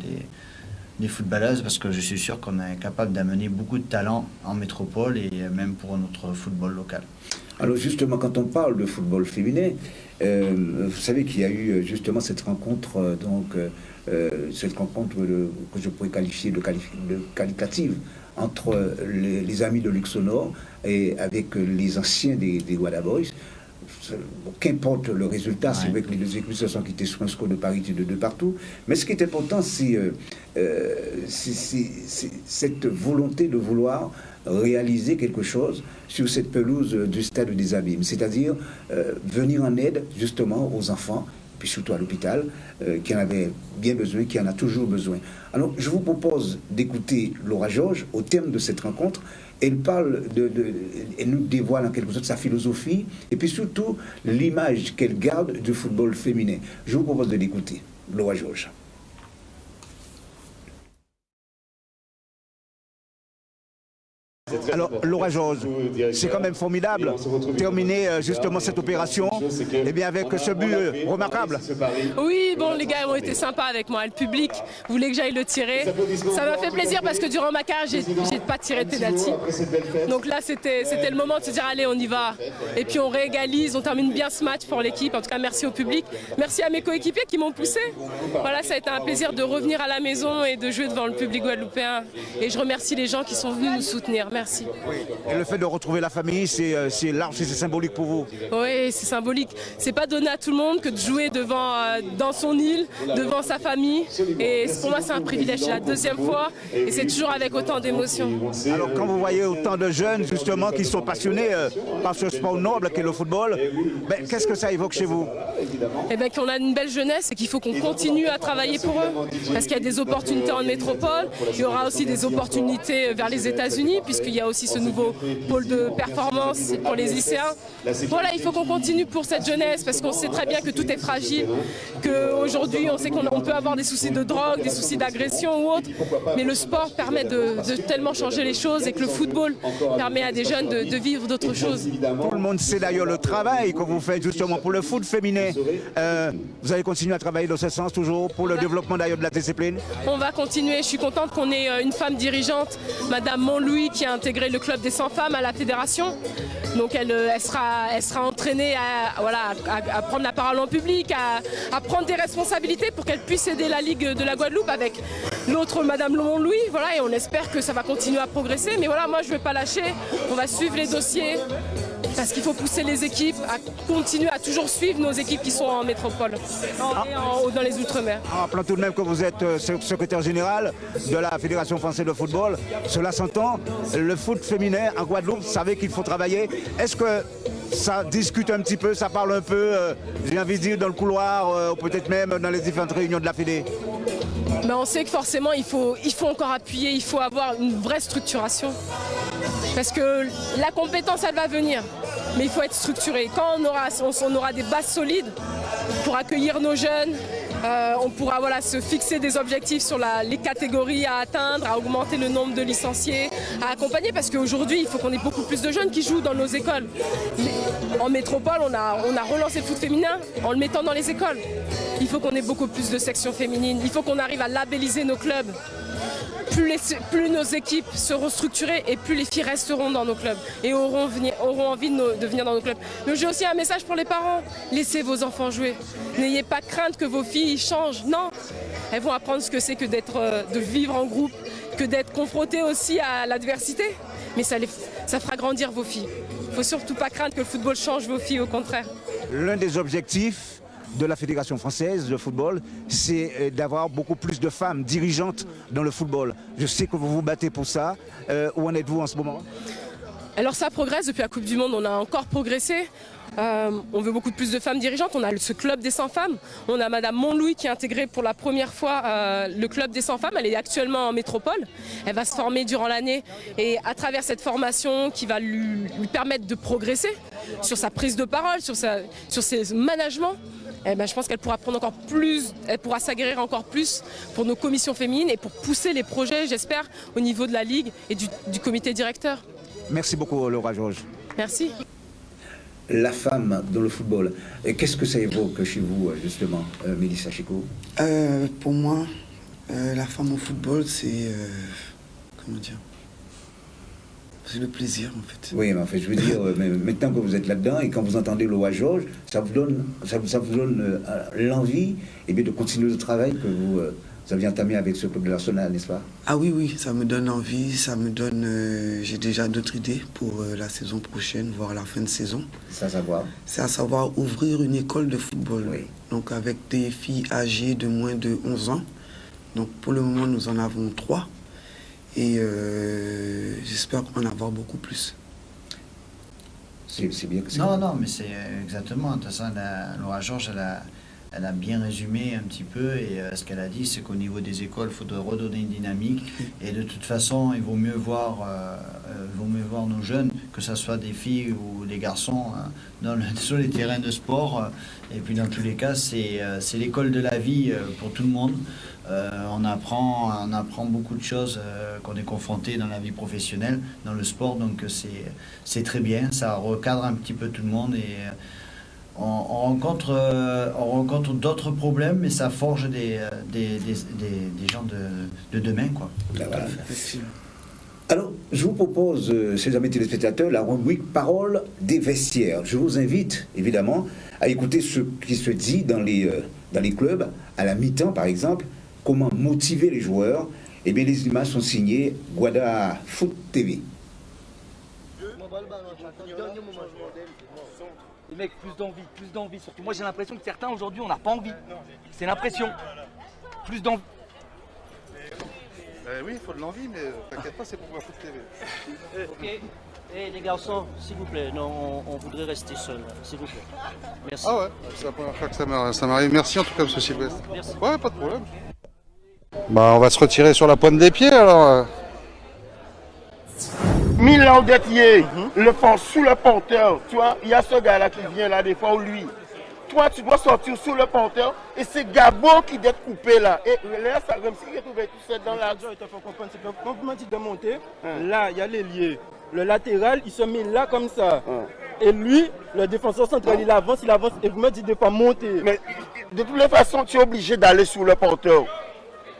des footballeuses parce que je suis sûr qu'on est capable d'amener beaucoup de talents en métropole et même pour notre football local.
Alors justement, quand on parle de football féminin, vous savez qu'il y a eu justement cette rencontre, cette rencontre que je pourrais qualifier de qualitative entre les amis de Luxonor et avec les anciens des Guada Boys. Qu'importe le résultat, c'est vrai que les deux équipes se sont quittées sur un score de parité de partout. Mais ce qui est important, c'est cette volonté de vouloir réaliser quelque chose sur cette pelouse du stade des Abîmes. C'est-à-dire venir en aide justement aux enfants, puis surtout à l'hôpital, qui en avait bien besoin, qui en a toujours besoin. Alors, je vous propose d'écouter Laura Georges au terme de cette rencontre. Elle parle elle nous dévoile en quelque sorte sa philosophie et puis surtout l'image qu'elle garde du football féminin. Je vous propose de l'écouter. Laura Georges. Alors, Laura Georges, c'est quand même formidable, terminer justement cette opération eh bien, avec ce but remarquable.
Oui, bon, les gars ont été sympas avec moi. Le public voulait que j'aille le tirer. Ça m'a fait plaisir parce que durant ma carrière, j'ai pas tiré de penalty. Donc là, c'était le moment de se dire, allez, on y va. Et puis on réégalise, on termine bien ce match pour l'équipe. En tout cas, merci au public. Merci à mes coéquipiers qui m'ont poussé. Voilà, ça a été un plaisir de revenir à la maison et de jouer devant le public guadeloupéen. Et je remercie les gens qui sont venus nous soutenir. Merci.
Et le fait de retrouver la famille, c'est large et c'est symbolique pour vous?
Oui, c'est symbolique. C'est pas donné à tout le monde que de jouer devant, dans son île, devant sa famille. Et pour moi, c'est un privilège. C'est la deuxième fois et c'est toujours avec autant d'émotion.
Alors, quand vous voyez autant de jeunes, justement, qui sont passionnés par ce sport noble qu'est le football, ben, qu'est-ce que ça évoque chez vous?
Eh bien, qu'on a une belle jeunesse et qu'il faut qu'on continue à travailler pour eux. Parce qu'il y a des opportunités en métropole. Il y aura aussi des opportunités vers les États-Unis, puisqu'il y a aussi ce nouveau pôle de performance pour les lycéens. Voilà, il faut qu'on continue pour cette jeunesse, parce qu'on sait très bien que tout est fragile, qu'aujourd'hui, on sait qu'on peut avoir des soucis de drogue, des soucis d'agression ou autre, mais le sport permet de tellement changer les choses et que le football permet à des jeunes de vivre d'autres choses.
Tout le monde sait d'ailleurs le travail que vous faites justement pour le foot féminin. Vous allez continuer à travailler dans ce sens toujours pour le développement d'ailleurs de la discipline?
On va continuer. Je suis contente qu'on ait une femme dirigeante, Madame Montlouis, qui a intégré le club des 100 femmes à la fédération. Donc elle sera entraînée à prendre la parole en public, à prendre des responsabilités pour qu'elle puisse aider la Ligue de la Guadeloupe avec l'autre Madame Montlouis. Voilà, et on espère que ça va continuer à progresser. Mais voilà, moi je ne vais pas lâcher. On va suivre les dossiers. Parce qu'il faut pousser les équipes à continuer à toujours suivre nos équipes qui sont en métropole et dans les Outre-mer.
En rappelant tout de même que vous êtes secrétaire général de la Fédération française de football, cela s'entend, le foot féminin en Guadeloupe, vous savez qu'il faut travailler. Est-ce que ça discute un petit peu, ça parle un peu, j'ai envie de dire, dans le couloir, ou peut-être même dans les différentes réunions de la Fédé?
Mais on sait que forcément il faut encore appuyer, il faut avoir une vraie structuration. Parce que la compétence, elle va venir, mais il faut être structuré. Quand on aura des bases solides pour accueillir nos jeunes, on pourra se fixer des objectifs sur les catégories à atteindre, à augmenter le nombre de licenciés, à accompagner, parce qu'aujourd'hui, il faut qu'on ait beaucoup plus de jeunes qui jouent dans nos écoles. En métropole, on a relancé le foot féminin en le mettant dans les écoles. Il faut qu'on ait beaucoup plus de sections féminines, il faut qu'on arrive à labelliser nos clubs. Plus nos équipes seront structurées et plus les filles resteront dans nos clubs et auront envie de venir dans nos clubs. Mais j'ai aussi un message pour les parents. Laissez vos enfants jouer. N'ayez pas crainte que vos filles changent. Non, elles vont apprendre ce que c'est que de vivre en groupe, que d'être confrontées aussi à l'adversité. Mais ça fera grandir vos filles. Il ne faut surtout pas craindre que le football change vos filles, au contraire.
L'un des objectifs de la Fédération française de football, c'est d'avoir beaucoup plus de femmes dirigeantes dans le football. Je sais que vous vous battez pour ça. Où en êtes-vous en ce moment?
Alors ça progresse depuis la Coupe du Monde, on a encore progressé. On veut beaucoup plus de femmes dirigeantes. On a ce club des 100 femmes. On a Madame Montlouis qui a intégré pour la première fois le club des 100 femmes. Elle est actuellement en métropole. Elle va se former durant l'année. Et à travers cette formation qui va lui permettre de progresser sur sa prise de parole, sur ses managements, je pense qu'elle pourra prendre encore plus, elle pourra s'aguerrir encore plus pour nos commissions féminines et pour pousser les projets, j'espère, au niveau de la Ligue et du comité directeur.
Merci beaucoup, Laura Georges.
Merci.
La femme dans le football, qu'est-ce que ça évoque chez vous, justement, Mélissa Chico?
Pour moi, la femme au football, c'est... comment dire? C'est le plaisir, en fait.
Oui, mais en fait, je veux dire, maintenant que vous êtes là-dedans et quand vous entendez Laura Georges, ça vous donne l'envie de continuer le travail que vous aviez entamé avec ce club de l'Arsenal, n'est-ce pas?
Ah oui, ça me donne envie, ça me donne... j'ai déjà d'autres idées pour la saison prochaine, voire la fin de saison.
C'est à savoir?
C'est à savoir ouvrir une école de football.
Oui.
Donc avec des filles âgées de moins de 11 ans. Donc pour le moment, nous en avons 3. Et j'espère en avoir beaucoup plus.
C'est bien que c'est...
Non, mais c'est exactement. De toute façon, Laura Georges, elle a bien résumé un petit peu. Et ce qu'elle a dit, c'est qu'au niveau des écoles, il faudrait redonner une dynamique. Et de toute façon, il vaut mieux voir nos jeunes, que ce soit des filles ou des garçons, sur les terrains de sport. Et puis dans tous les cas, c'est l'école de la vie pour tout le monde. On apprend beaucoup de choses qu'on est confronté dans la vie professionnelle, dans le sport, donc c'est très bien, ça recadre un petit peu tout le monde et on rencontre d'autres problèmes, mais ça forge des gens de demain, quoi.
Voilà. Alors, je vous propose, chers amis téléspectateurs, la rubrique Parole des vestiaires. Je vous invite, évidemment, à écouter ce qui se dit dans les clubs, à la mi-temps, par exemple. Comment motiver les joueurs? Eh bien, les images sont signées Guada Foot TV.
Les mecs, plus d'envie. Surtout moi, j'ai l'impression que certains aujourd'hui, on n'a pas envie. C'est l'impression. Plus d'envie.
Oui, il faut de l'envie, mais t'inquiète pas, c'est pour voir Foot TV.
Ok. Et les garçons, s'il vous plaît, non, on voudrait rester seul, s'il vous plaît. Merci.
Ah ouais, c'est la première fois que ça m'arrive. Merci en tout cas, M. Sylvestre.
Merci.
Ouais, pas de problème. Bah, on va se retirer sur la pointe des pieds alors.
Milan Détier, le fond sous le porteur, tu vois, il y a ce gars-là qui vient là des fois, ou lui. Toi, tu dois sortir sous le porteur et c'est Gabo qui doit te couper là. Et là, ça comme s'il est trouvé tout seul dans la...
Il faut comprendre, c'est que quand vous me dites de monter, là, il y a l'ailier. Le latéral, il se met là comme ça. Et lui, le défenseur central, il avance et vous me dites de ne pas monter.
Mais de toutes les façons, tu es obligé d'aller sous le porteur.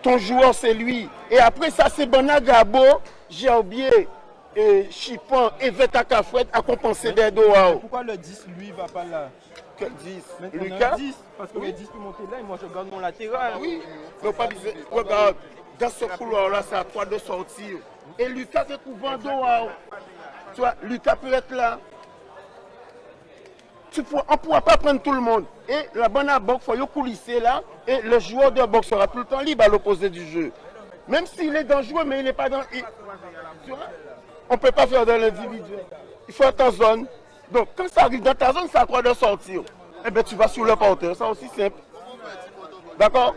Ton joueur, c'est lui. Et après ça, c'est Bana Gabo, Gerbier, et Chipon et Veta Kafouet à compenser des doigts.
Pourquoi le 10, lui, va pas là?
Quel 10?
Maintenant,
Lucas?
10, parce que le 10 peut monter là et moi je garde mon latéral.
Oui, mais pas besoin. Regarde, dans ce couloir-là, c'est à toi de sortir. Et Lucas se trouve en dehors. Tu vois, Lucas peut être là. On ne pourra pas prendre tout le monde. Et la bonne à boxe, il faut coulisser là. Et le joueur de boxe sera tout le temps libre à l'opposé du jeu. Même s'il est dangereux, mais il n'est pas dans... Tu vois, on ne peut pas faire dans l'individuel. Il faut être en zone. Donc, quand ça arrive dans ta zone, c'est à toi de sortir. Eh bien, tu vas sur le porteur. C'est aussi simple. D'accord?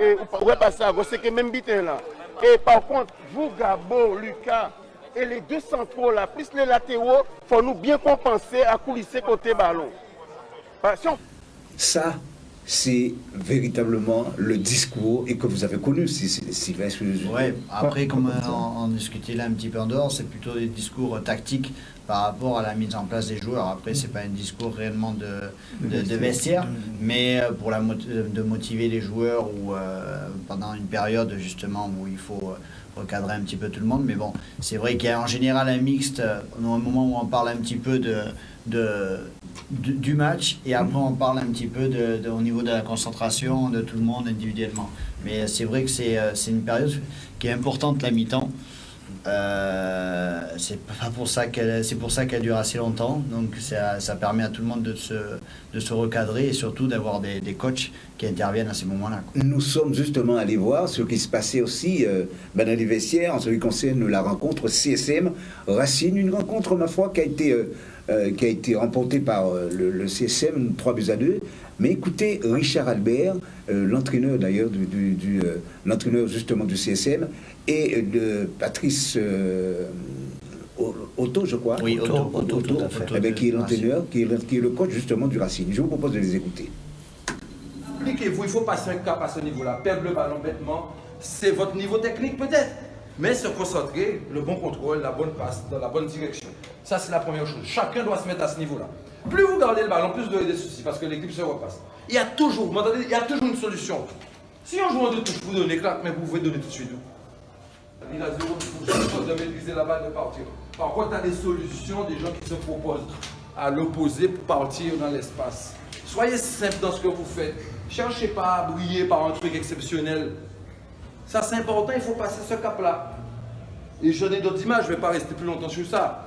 Et on pourrait passer à gauche. C'est que même bitin là. Et par contre, vous, Gabo, Lucas, et les deux centraux là, plus les latéraux, il faut nous bien compenser à coulisser côté ballon.
Ça, c'est véritablement le discours et que vous avez connu, Sylvestre.
Oui, après, comme on discutait là un petit peu en dehors, c'est plutôt des discours tactiques par rapport à la mise en place des joueurs. Après, c'est pas un discours réellement de vestiaire, mais pour de motiver les joueurs ou pendant une période justement où il faut recadrer un petit peu tout le monde. Mais bon, c'est vrai qu'il y a en général un mixte, au moment où on parle un petit peu du match et après on parle un petit peu au niveau de la concentration de tout le monde individuellement. Mais c'est vrai que c'est une période qui est importante, la mi-temps. C'est pour ça qu'elle dure assez longtemps, donc ça permet à tout le monde de se recadrer et surtout d'avoir des coachs qui interviennent à ces moments-là.
Nous sommes justement allés voir ce qui se passait aussi dans les vestiaires en ce qui concerne la rencontre CSM Racine, une rencontre ma foi qui a été remportée par le CSM 3-2. Mais écoutez Richard Albert, l'entraîneur d'ailleurs l'entraîneur justement du CSM, et de Patrice Otto, je crois.
Oui, Otto, tout à fait.
Qui est l'entraîneur, qui est le coach justement du Racing. Je vous propose de les écouter.
Expliquez-vous, il ne faut passer un cap à ce niveau-là. Perdre le ballon bêtement, c'est votre niveau technique peut-être. Mais se concentrer, le bon contrôle, la bonne passe, dans la bonne direction. Ça, c'est la première chose. Chacun doit se mettre à ce niveau-là. Plus vous gardez le ballon, plus vous aurez des soucis parce que l'équipe se repasse. Il y a toujours, vous m'entendez, il y a toujours une solution. Si on joue en deux touches, vous donnez claque, mais vous pouvez donner tout de suite. Il a 0% de maîtriser la balle, de partir. Par contre, tu as des solutions, des gens qui se proposent à l'opposé pour partir dans l'espace. Soyez simple dans ce que vous faites. Cherchez pas à briller par un truc exceptionnel. Ça, c'est important, il faut passer ce cap-là. Et j'en ai d'autres images, je ne vais pas rester plus longtemps sur ça.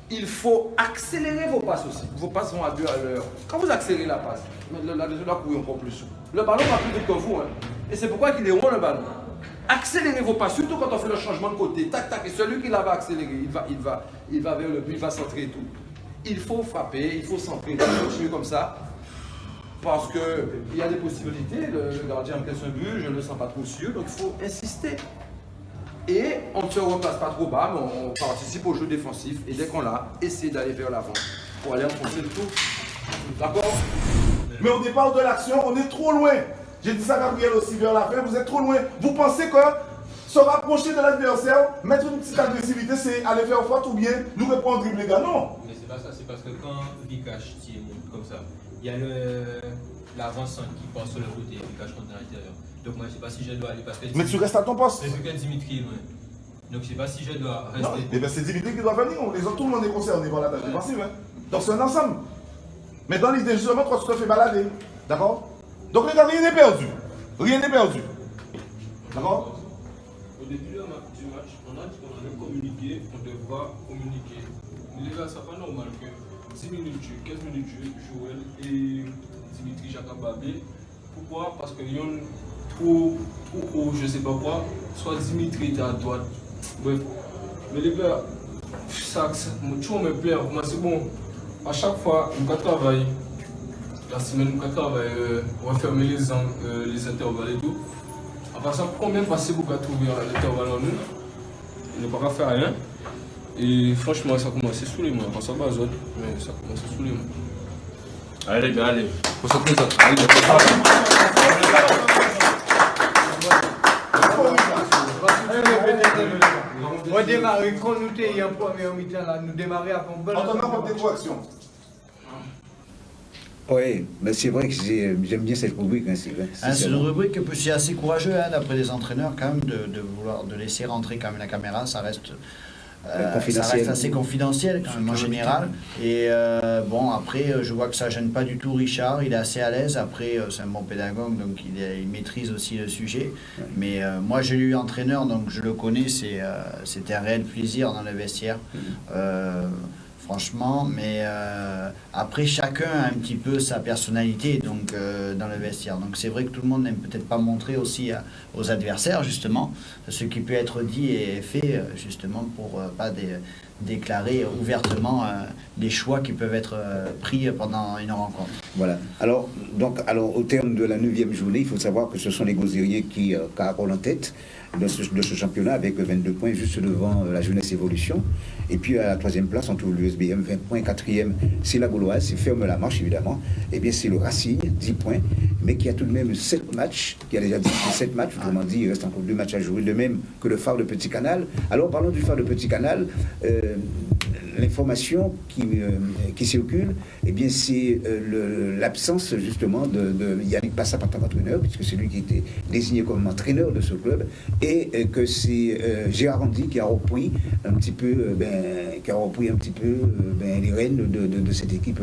Il faut accélérer vos passes aussi. Vos passes vont à 2 à l'heure. Quand vous accélérez la passe, la couille encore plus souple. Le ballon va plus vite que vous. Hein. Et c'est pourquoi il est rond le ballon. Accélérez vos passes, surtout quand on fait le changement de côté. Tac, tac. Et celui qui là va accélérer, il va vers le but, il va centrer et tout. Il faut frapper, il faut centrer. Continuez comme ça. Parce qu'il y a des possibilités, le gardien encaisse un but, je ne le sens pas trop sûr, donc il faut insister. Et on ne se repasse pas trop bas, mais on participe au jeu défensif. Et dès qu'on l'a, essayer d'aller vers l'avant pour aller enfoncer le tout. D'accord?
Mais au départ de l'action, on est trop loin. J'ai dit ça à Gabriel aussi vers la fin, vous êtes trop loin. Vous pensez que se rapprocher de l'adversaire, mettre une petite agressivité, c'est aller faire faute ou bien nous répondre dribble, les gars? Non.
Mais c'est pas ça, c'est parce que quand Vikash tire comme ça, il y a l'avancement qui passe sur le côté, Vikash contre l'intérieur. Donc moi je sais pas si je dois aller parce que...
Mais tu restes à ton poste.
C'est que Dimitri, ouais. Donc je sais pas si je dois rester...
Non, mais ben c'est Dimitri qui doit venir, les autres, tout le monde est concerné par la tâche défensive. Hein. Donc c'est un ensemble. Mais dans l'idée, justement, toi tu te fais balader. D'accord? Donc les gars, rien n'est perdu. Rien n'est perdu. D'accord?
Au début du match, on a dit qu'on allait communiquer, on devra communiquer. Mais les gars, c'est pas normal que 10 minutes de jeu, 15 minutes de jeu, Joël et Dimitri Jakababé. Pourquoi? Parce que Yon trop haut, je sais pas quoi, soit Dimitri était à droite. Bref. Mais les gars, ça toujours me plaît. Moi, c'est bon. À chaque fois, on travaille. La semaine, on travaille, refermer les intervalles et tout. Après ça, combien de passer pour trouver l'intervalle en nous? Il ne peut pas faire rien. Et franchement, ça commence sous les mains. Après ça, pas zone, mais ça commence sous les mains. Allez les gars, allez. Concentrez-vous. Allez,
on démarre, quand nous étions en première mi-temps, nous démarrer à Pompel.
On donne pas de action.
Oui, mais c'est vrai que j'aime bien cette rubrique. Hein,
c'est une rubrique que c'est assez courageux hein, d'après les entraîneurs quand même de vouloir de laisser rentrer quand même la caméra, ça reste assez confidentiel quand même en général. Et bon après je vois que ça gêne pas du tout Richard, il est assez à l'aise. Après c'est un bon pédagogue donc il maîtrise aussi le sujet. Ouais. Mais moi j'ai eu entraîneur donc je le connais, c'était un réel plaisir dans le vestiaire. Franchement, mais après chacun a un petit peu sa personnalité donc dans le vestiaire. Donc c'est vrai que tout le monde n'aime peut-être pas montrer aussi aux adversaires justement ce qui peut être dit et fait justement pour pas déclarer ouvertement les choix qui peuvent être pris pendant une rencontre.
Voilà. Alors au terme de la 9e journée, il faut savoir que ce sont les Gozériens qui caracolent en tête de ce championnat avec 22 points juste devant la Jeunesse Évolution. Et puis à la 3e place, on trouve l'USBM 20 points, 4e c'est la Gauloise, c'est ferme la marche évidemment. Et bien c'est le Racing, 10 points, mais qui a tout de même 7 matchs, qui a déjà disputé 7 matchs, autrement dit il reste encore 2 matchs à jouer, de même que le Phare de Petit Canal. Alors parlons du Phare de Petit Canal, l'information qui circule, eh bien c'est l'absence justement de Yannick Passap en tant qu'entraîneur, puisque c'est lui qui était désigné comme entraîneur de ce club, et que c'est Gérard Randy qui a repris un petit peu les rênes de cette équipe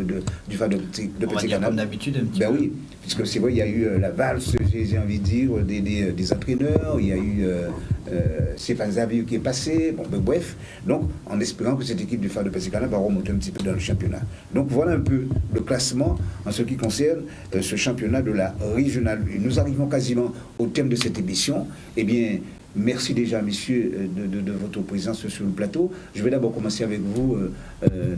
du Phare de Petit Canal.
Comme d'habitude un petit peu.
Oui, puisque c'est vrai, il y a eu la valse, j'ai envie de dire, des entraîneurs, il y a eu Stéphane Xavier qui est passé, bref, donc en espérant que cette équipe du Phare de Petit Canal va remonter un petit peu dans le championnat. Donc voilà un peu le classement en ce qui concerne ce championnat de la régionale. Nous arrivons quasiment au terme de cette émission. Eh bien, merci déjà, messieurs, de votre présence sur le plateau. Je vais d'abord commencer avec vous,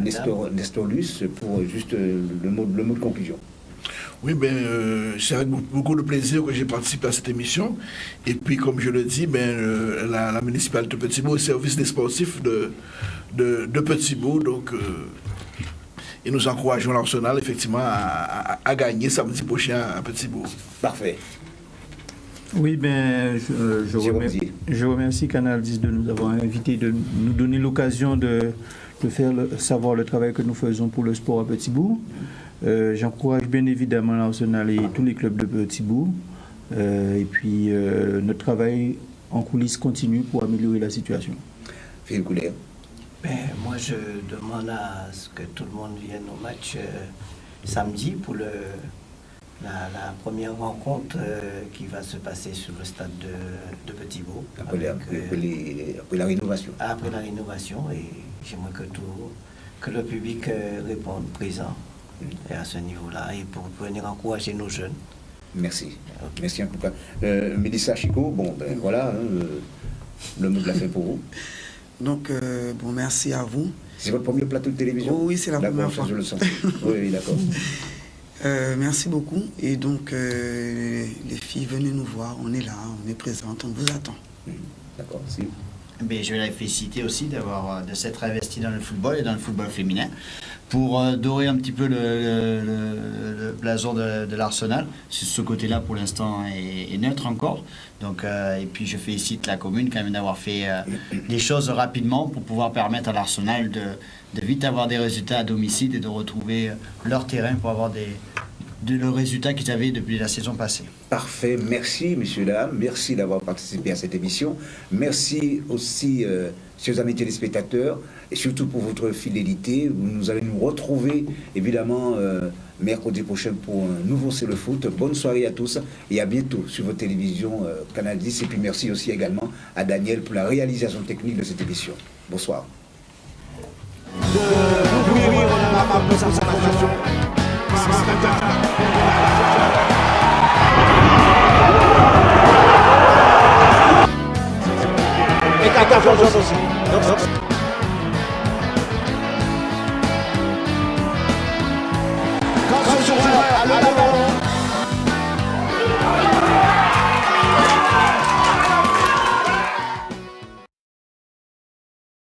Nestor Luce, pour juste le mot de conclusion.
Oui, c'est avec beaucoup de plaisir que j'ai participé à cette émission. Et puis, comme je le dis, la municipalité de Petit-Bourg est au service des sportifs de Petit-Bourg. Donc, et nous encourageons l'Arsenal, effectivement, à gagner samedi prochain à Petit-Bourg.
Parfait.
Oui, je remercie Canal 10 de nous avoir invités, de nous donner l'occasion de faire savoir le travail que nous faisons pour le sport à Petit-Bourg. J'encourage bien évidemment l'Arsenal et tous les clubs de Petit-Bourg. Et puis, notre travail en coulisses continue pour améliorer la situation.
Philippe Coulet.
Moi, je demande à ce que tout le monde vienne au match samedi pour la première rencontre qui va se passer sur le stade de Petit-Bourg.
Après la rénovation.
Après la rénovation, et j'aimerais que le public réponde présent et à ce niveau-là, et pour venir encourager nos jeunes.
Merci. Okay. Merci en tout cas. Mélissa Chico, voilà, le mot de la fin pour vous.
Donc, merci à vous.
C'est votre premier plateau de télévision?
Oui, c'est la première fois.
Je le sens. Oui, d'accord.
Merci beaucoup. Et donc, les filles, venez nous voir. On est là, on est présentes, on vous attend.
D'accord, merci.
Mais je vais la féliciter aussi de s'être investie dans le football et dans le football féminin pour dorer un petit peu le blason de l'Arsenal. Ce côté-là, pour l'instant, est neutre encore. Donc, et puis, je félicite la commune quand même d'avoir fait des choses rapidement pour pouvoir permettre à l'Arsenal de vite avoir des résultats à domicile et de retrouver leur terrain pour avoir le résultat qu'ils avaient depuis la saison passée.
Parfait, merci messieurs, dames, merci d'avoir participé à cette émission. Merci aussi, chers amis téléspectateurs, et surtout pour votre fidélité. Nous allons nous retrouver évidemment mercredi prochain pour un nouveau C'est le foot. Bonne soirée à tous et à bientôt sur votre télévision Canal 10. Et puis merci aussi également à Daniel pour la réalisation technique de cette émission. Bonsoir.
Et 14 aussi.